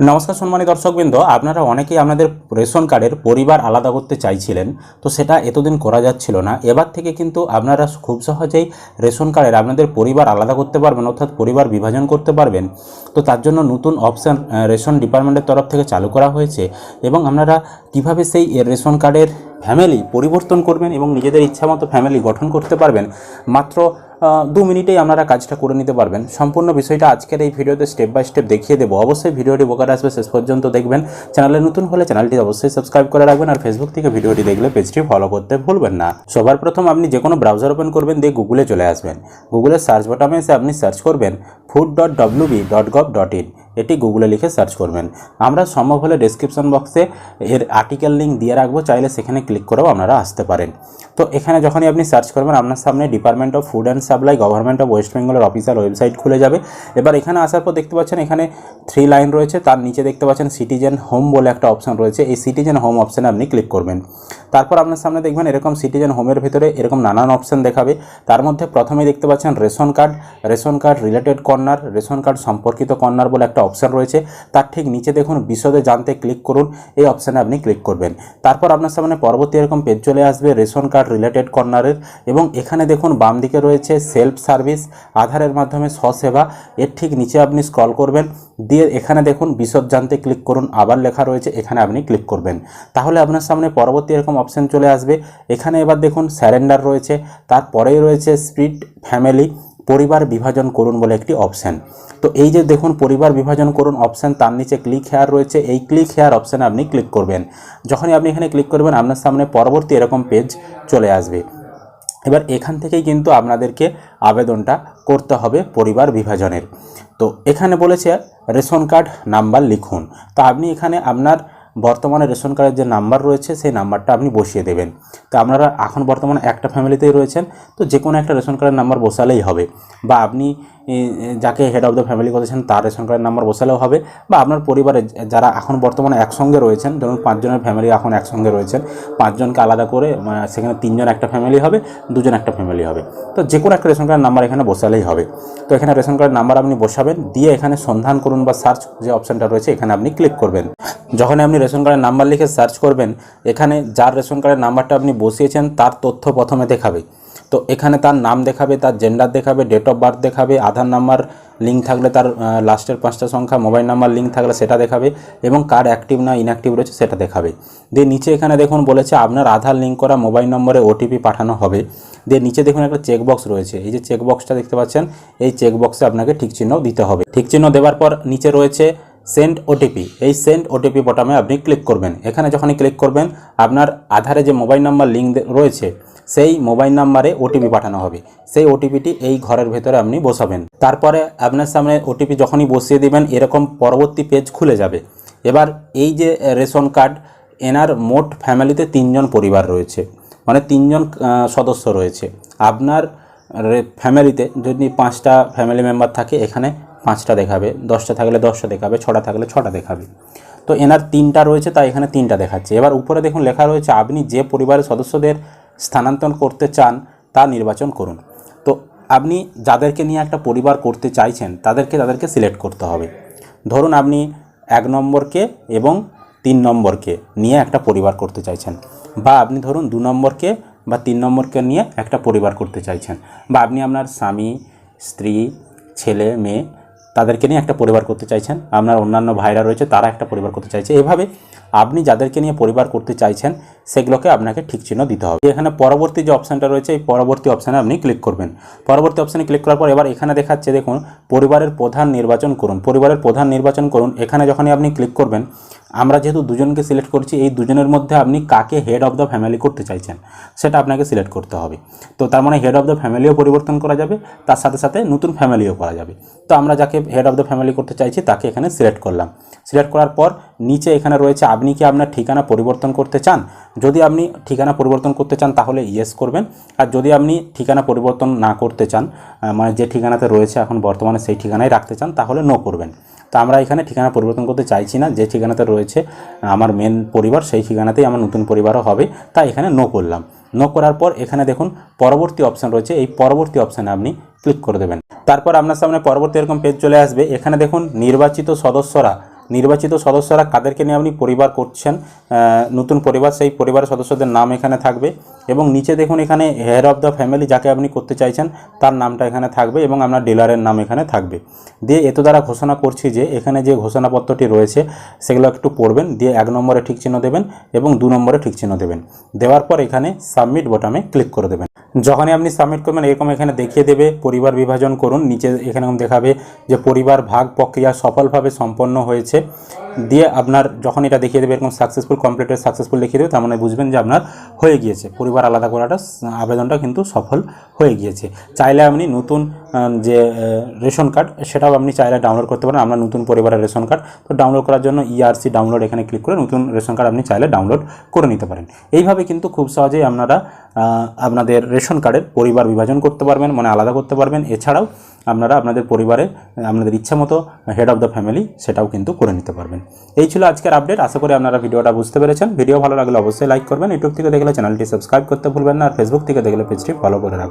নমস্কার সম্মানিত দর্শকবৃন্দ, আপনারা অনেকেই আপনাদের রেশন কার্ডের পরিবার আলাদা করতে চাইছিলেন, তো সেটা এতদিন করা যাচ্ছিল না। এবার থেকে কিন্তু আপনারা খুব সহজেই রেশন কার্ডের আপনাদের পরিবার আলাদা করতে পারবেন, অর্থাৎ পরিবার বিভাজন করতে পারবেন। তো তার জন্য নতুন অপশান রেশন ডিপার্টমেন্টের তরফ থেকে চালু করা হয়েছে এবং আপনারা কিভাবে সেই রেশন কার্ডের ফ্যামিলি পরিবর্তন করবেন এবং নিজেদের ইচ্ছামতো ফ্যামিলি গঠন করতে পারবেন মাত্র 2 মিনিটেই আপনারা কাজটা করে নিতে পারবেন। সম্পূর্ণ বিষয়টা আজকের এই ভিডিওতে স্টেপ বাই স্টেপ দেখিয়ে দেবো। অবশ্যই ভিডিওটি উপকার আসবে, শেষ পর্যন্ত দেখবেন। চ্যানেলে নতুন হলে চ্যানেলটি অবশ্যই সাবস্ক্রাইব করে রাখবেন, আর ফেসবুক থেকে ভিডিওটি দেখলে পেজটি ফলো করতে ভুলবেন না। সবার প্রথম আপনি যে কোনো ব্রাউজার ওপেন করবেন, দিয়ে গুগলে চলে আসবেন। গুগলের সার্চ বাটনে এসে আপনি সার্চ করবেন food.wb.gov.in। এটি গুগলে লিখে সার্চ করবেন। আমরা সম্ভব হলে ডেসক্রিপশন বক্সে এর আর্টিকেল লিঙ্ক দিয়ে রাখবো, চাইলে সেখানে ক্লিক করেও আপনারা আসতে পারেন। তো এখানে যখনই আপনি সার্চ করবেন, আপনার সামনে department of food and supply government of West বেঙ্গলের অফিসিয়াল ওয়েবসাইট খুলে যাবে। এবার এখানে আসার পর দেখতে পাচ্ছেন এখানে 3 লাইন রয়েছে, তার নিচে দেখতে পাচ্ছেন সিটিজেন হোম বলে একটা অপশন রয়েছে। এই সিটিজেন হোম অপশানে আপনি ক্লিক করবেন। তারপর আপনার সামনে দেখবেন এরকম সিটিজেন হোমের ভিতরে এরকম নানান অপশান দেখাবে। তার মধ্যে প্রথমেই দেখতে পাচ্ছেন ration card related corner, ration card সম্পর্কিত কর্নার বলে একটা অপশান রয়েছে। তার ঠিক নিচে দেখুন বিশদে জানতে ক্লিক করুন, এই অপশানে আপনি ক্লিক করবেন। তারপর আপনার সামনে পরবর্তী এরকম পেজ চলে আসবে রেশন কার্ড রিলেটেড কর্নারের, এবং এখানে দেখুন বাম দিকে রয়েছে সেলফ সার্ভিস, আধারের মাধ্যমে স্বসেবা। এর ঠিক নিচে আপনি স্ক্রল করবেন, দিয়ে এখানে দেখুন বিশদ জানতে ক্লিক করুন, আবার লেখা রয়েছে, এখানে আপনি ক্লিক করবেন। তাহলে আপনার সামনে পরবর্তী এরকম অপশান চলে আসবে। এখানে এবার দেখুন স্যারেন্ডার রয়েছে, তারপরেই রয়েছে স্প্লিট ফ্যামিলি, পরিবার বিভাজন করুন বলে একটি অপশান। তো এই যে দেখুন পরিবার বিভাজন করুন অপশান, তার নিচে ক্লিক হেয়ার রয়েছে, এই ক্লিক হেয়ার অপশানে আপনি ক্লিক করবেন। যখনই আপনি এখানে ক্লিক করবেন, আপনার সামনে পরবর্তী এরকম পেজ চলে আসবে। এবার এখান থেকেই কিন্তু আপনাদেরকে আবেদনটা করতে হবে পরিবার বিভাজনের। তো এখানে বলেছে রেশন কার্ড নাম্বার লিখুন। তো আপনি এখানে আপনার বর্তমানে রেশন কার্ডের যে নাম্বার রয়েছে সেই নাম্বারটা আপনি বসিয়ে দেবেন। তো আপনারা এখন বর্তমানে একটা ফ্যামিলিতেই রয়েছেন, তো যে কোনো একটা রেশন কার্ডের নাম্বার বসালেই হবে, বা আপনি যাকে হেড অফ দ্য ফ্যামিলি করেছেন তার রেশন কার্ডের নাম্বার বসালেও হবে, বা আপনার পরিবারে যারা এখন বর্তমানে একসঙ্গে রয়েছেন, ধরুন 5 জনের ফ্যামিলি এখন একসঙ্গে রয়েছেন, 5 জনকে আলাদা করে সেখানে 3 জন একটা ফ্যামিলি হবে, 2 জন একটা ফ্যামিলি হবে। তো যে কোনো একটা রেশন কার্ডের নাম্বার এখানে বসালেই হবে। তো এখানে রেশন কার্ডের নাম্বার আপনি বসাবেন, দিয়ে এখানে সন্ধান করুন বা সার্চ যে অপশানটা রয়েছে এখানে আপনি ক্লিক করবেন। যখন আপনি রেশন কার্ডের নাম্বার লিখে সার্চ করবেন, এখানে যার রেশন কার্ডের নাম্বারটা আপনি বসিয়েছেন তার তথ্য প্রথমে দেখাবে। তো এখানে তার নাম দেখাবে, তার জেন্ডার দেখাবে, ডেট অফ বার্থ দেখাবে, আধার নাম্বার লিঙ্ক থাকলে তার লাস্টের 5টা সংখ্যা, মোবাইল নাম্বার লিঙ্ক থাকলে সেটা দেখাবে, এবং কার্ড অ্যাক্টিভ না ইনঅ্যাক্টিভ রয়েছে সেটা দেখাবে। দিয়ে নিচে এখানে দেখুন বলেছে আপনার আধার লিঙ্ক করা মোবাইল নম্বরে ওটিপি পাঠানো হবে। দিয়ে নিচে দেখুন একটা চেকবক্স রয়েছে, এই যে চেকবক্সটা দেখতে পাচ্ছেন, এই চেকবক্সে আপনাকে ঠিক চিহ্ন দিতে হবে। ঠিক চিহ্ন দেওয়ার পর নিচে রয়েছে সেন্ড ওটিপি, এই সেন্ড ওটিপি বোতামে আপনি ক্লিক করবেন। এখানে যখনই ক্লিক করবেন, আপনার আধারে যে মোবাইল নাম্বার লিঙ্ক রয়েছে সেই মোবাইল নাম্বারে ওটিপি পাঠানো হবে। সেই ওটিপিটি এই ঘরের ভেতরে আপনি বসাবেন। তারপরে আপনার সামনে ওটিপি যখনই বসিয়ে দিবেন, এরকম পরবর্তী পেজ খুলে যাবে। এবার এই যে রেশন কার্ড, এনার মোট ফ্যামিলিতে 3 জন পরিবার রয়েছে, মানে 3 জন সদস্য রয়েছে। আপনার ফ্যামিলিতে যদি 5টা ফ্যামিলি মেম্বার থাকে, এখানে 5টা দেখাবে, 10টা থাকলে 10টা দেখাবে, 6টা থাকলে 6টা দেখাবে। তো এনার 3টা রয়েছে, তাই এখানে 3টা দেখাচ্ছে। এবার উপরে দেখুন লেখা রয়েছে আপনি যে পরিবারের সদস্যদের স্থানান্তর করতে চান তা নির্বাচন করুন। তো আপনি যাদেরকে নিয়ে একটা পরিবার করতে চাইছেন তাদেরকে সিলেক্ট করতে হবে। ধরুন আপনি 1 নম্বরকে এবং 3 নম্বরকে নিয়ে একটা পরিবার করতে চাইছেন, বা আপনি ধরুন 2 নম্বরকে বা 3 নম্বরকে নিয়ে একটা পরিবার করতে চাইছেন, বা আপনি আপনার স্বামী, স্ত্রী, ছেলে, মেয়ে তাদেরকে নিয়ে একটা পরিবার করতে চাইছেন, আপনার অন্যান্য ভাইরা রয়েছে তারা একটা পরিবার করতে চাইছে। এভাবে আপনি যাদেরকে নিয়ে পরিবার করতে চাইছেন সেগুলোকে আপনাকে ঠিক চিহ্ন দিতে হবে। এখানে পরবর্তী যে অপশানটা রয়েছে, এই পরবর্তী অপশানে আপনি ক্লিক করবেন। পরবর্তী অপশানে ক্লিক করার পর এবার এখানে দেখাচ্ছে দেখুন পরিবারের প্রধান নির্বাচন করুন, পরিবারের প্রধান নির্বাচন করুন। এখানে যখনই আপনি ক্লিক করবেন, আমরা যেহেতু 2 জনকে সিলেক্ট করছি, এই 2 জনের মধ্যে আপনি কাকে হেড অফ দ্য ফ্যামিলি করতে চাইছেন সেটা আপনাকে সিলেক্ট করতে হবে। তো তার মানে হেড অফ দ্য ফ্যামিলিও পরিবর্তন করা যাবে, তার সাথে সাথে নতুন ফ্যামিলিও করা যাবে। তো আমরা যাকে হেড অফ দ্য ফ্যামিলি করতে চাইছি তাকে এখানে সিলেক্ট করলাম। সিলেক্ট করার পর নিচে এখানে রয়েছে আপনি কি আপনার ঠিকানা পরিবর্তন করতে চান। যদি আপনি ঠিকানা পরিবর্তন করতে চান তাহলে ইয়েস করবেন, আর যদি আপনি ঠিকানা পরিবর্তন না করতে চান, মানে যে ঠিকানাতে রয়েছে এখন বর্তমানে সেই ঠিকানায় রাখতে চান, তাহলে নো করবেন। তো আমরা এখানে ঠিকানা পরিবর্তন করতে চাইছি না, যে ঠিকানাতে রয়েছে আমার মেন পরিবার সেই ঠিকানাতেই আমার নতুন পরিবারও হবে, তাই এখানে নো করলাম। নো করার পর এখানে দেখুন পরবর্তী অপশান রয়েছে, এই পরবর্তী অপশানে আপনি ক্লিক করে দেবেন। তারপর আপনার সামনে পরবর্তী এরকম পেজ চলে আসবে। এখানে দেখুন নির্বাচিত সদস্যরা নির্বাচিত সদস্যরা কাদেরকে নিয়ে আপনি পরিবার করছেন, নতুন পরিবার, সেই পরিবারের সদস্যদের নাম এখানে থাকবে এবং নিচে দেখুন এখানে হেড অফ দ্য ফ্যামিলি যাকে আপনি করতে চাইছেন তার নামটা এখানে থাকবে এবং আপনার ডিলারের নাম এখানে থাকবে। দিয়ে এত দ্বারা ঘোষণা করছি যে এখানে যে ঘোষণাপত্রটি রয়েছে সেগুলো একটু পড়বেন, দিয়ে 1 নম্বরে ঠিক চিহ্ন দেবেন এবং 2 নম্বরে ঠিক চিহ্ন দেবেন। দেওয়ার পর এখানে সাবমিট বোতামে ক্লিক করে দেবেন। যখনই আপনি সাবমিট করবেন এরকম এখানে দেখিয়ে দেবে পরিবার বিভাজন করুন, নিচে এখানে দেখাবে যে পরিবার ভাগ প্রক্রিয়া সফলভাবে সম্পন্ন হয়েছে। দিয়ে আপনার যখন এটা দেখিয়ে দেবে এরকম সাকসেসফুল কমপ্লিটেড সাকসেসফুল দেখিয়ে দেবে, তার মানে বুঝবেন যে আপনার হয়ে গিয়েছে, পরিবার আলাদা করাটা আবেদনটা কিন্তু সফল হয়ে গিয়েছে। চাইলে আপনি নতুন যে রেশন কার্ড সেটাও আপনি চাইলে ডাউনলোড করতে পারেন। আমরা নতুন পরিবারের রেশন কার্ড, তো ডাউনলোড করার জন্য ERC ডাউনলোড এখানে ক্লিক করে নতুন রেশন কার্ড আপনি চাইলে ডাউনলোড করে নিতে পারেন। এইভাবে কিন্তু খুব সহজেই আপনারা আপনাদের রেশন কার্ডের পরিবার বিভাজন করতে পারবেন, মানে আলাদা করতে পারবেন। এছাড়াও আপনারা আপনাদের পরিবারে আপনাদের ইচ্ছা মতো হেড অফ দ্য ফ্যামিলি সেটাও কিন্তু করে নিতে পারবেন। এই ছিল আজকের আপডেট। আশা করি আপনারা ভিডিওটা বুঝতে পেরেছেন। ভিডিও ভালো লাগলে অবশ্যই লাইক করবেন। ইউটিউব থেকে দেখলে চ্যানেলটি সাবস্ক্রাইব করতে ভুলবেন না, আর ফেসবুক থেকে দেখলে পেজটি ফলো করে রাখবেন।